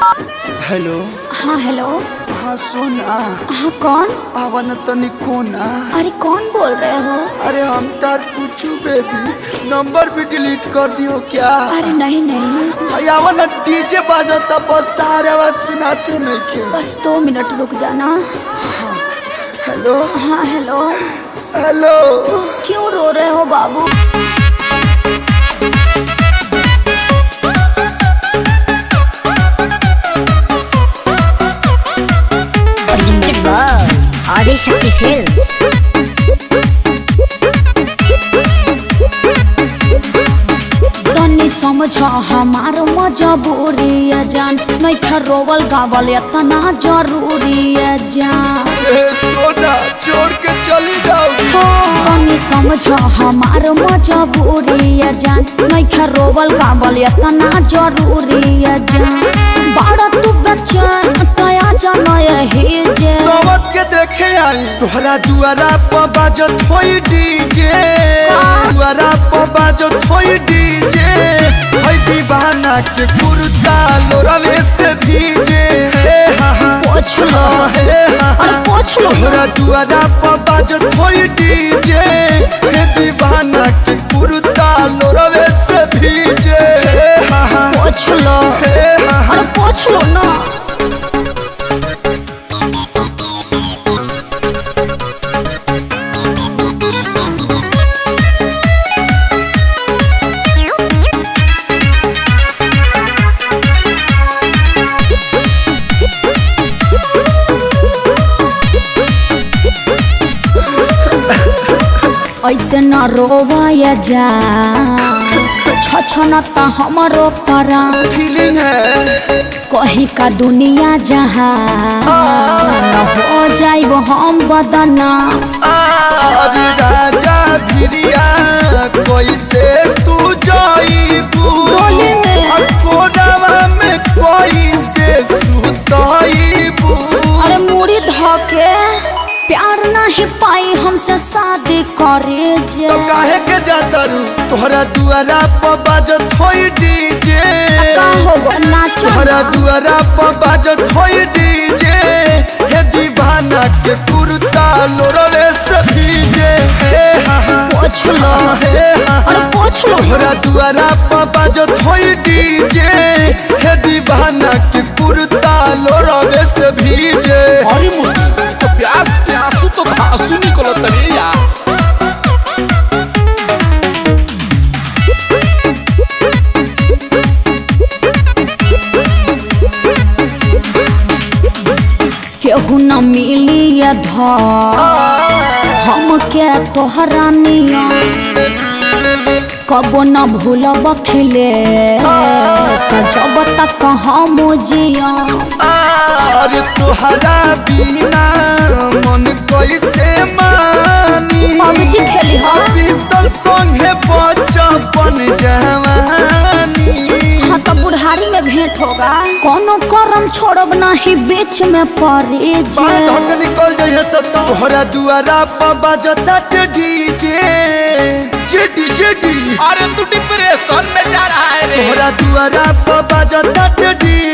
Hello. हाँ hello. हाँ सोना। हाँ कौन? आवन तनी कोना। अरे कौन बोल रहे हो? अरे हम तार पूछू बेबी, नंबर भी डिलीट कर दियो क्या? अरे नहीं नहीं, आवन डीजे बाजता बस तार आवाज सुनाते नहीं के। बस 2 मिनट रुक जाना। हेलो। हाँ हेलो। हेलो। क्यों रो रहे हो बाबू? आदिशक्ति फिल्म्स। तनी समझ हमार मजबूरी है जान, नहीं रोवल गावल इतना जरूरी है जान। सोना छोड़ के चली जाओ। तनी समझ हमार मजबूरी है जान, नहीं रोवल गावल इतना जरूरी है जान। बड़ा तू बच्चन तया जानो यही जे सोवत के देखे आई तोहरा दुआरा पर बाजत होई डीजे। दुआरा पर बाजत होई डीजे। होई दीवाना के कुर्ता लोरवे से भीजे। पोछ लो, अरे पोछ लो। तोहरा दुआरा पर बाजत होई डीजे। हे दीवाना के कुर्ता लोरवे से भीजे। पोछ लो, अरे पोछ लो ना। ऐसे न रोवाया जा, छछनता हमरो परान। फीलिंग है कहीं का दुनिया जहाँ न हो जाइब हम बदना। अरे राजा भिरिया कैसे तू जाइबू? कोरावा में कैसे सुताइबू? अरे मुड़ी धके प्यार नहीं पाई हमसे शादी करे जे। तो काहे के जाता रू? तोहरा दुआरा पर बाजत होई डीजे। का होगा नाचो तोहरा ना। दुआरा पर बाजत होई डीजे। हे दीवाना के कुर्ता लोरवे से भीजे। पोछ लो, अरे पोछ लो। तोहरा दुआरा पर बाजत होई डीजे। हे दीवाना के कुर्ता लोरवे से भीजे। अरे मुर्गी तो प्यास के आंसू तो आंसू निकलत रे यार। केहू न मिली ये धर हम के तोहरा निया। कबो न भूलब खिले सजब तक हम जिया। अरे तोहरा बिना मन कैसे मानी? पबजी खेली हा? बीतल संगे बचपन जवानी। हाँ तो बुढ़ारी में भेंट होगा। कोनो करम छोड़ब नहीं बीच में पड़े जे। धक निकल जाइए सब। तोहरा दुआरा पर बाजता डीजे। JD JD. अरे तू डिप्रेशन में जा रहा है रे। तोहरा दुआरा पर बाजता डीजे।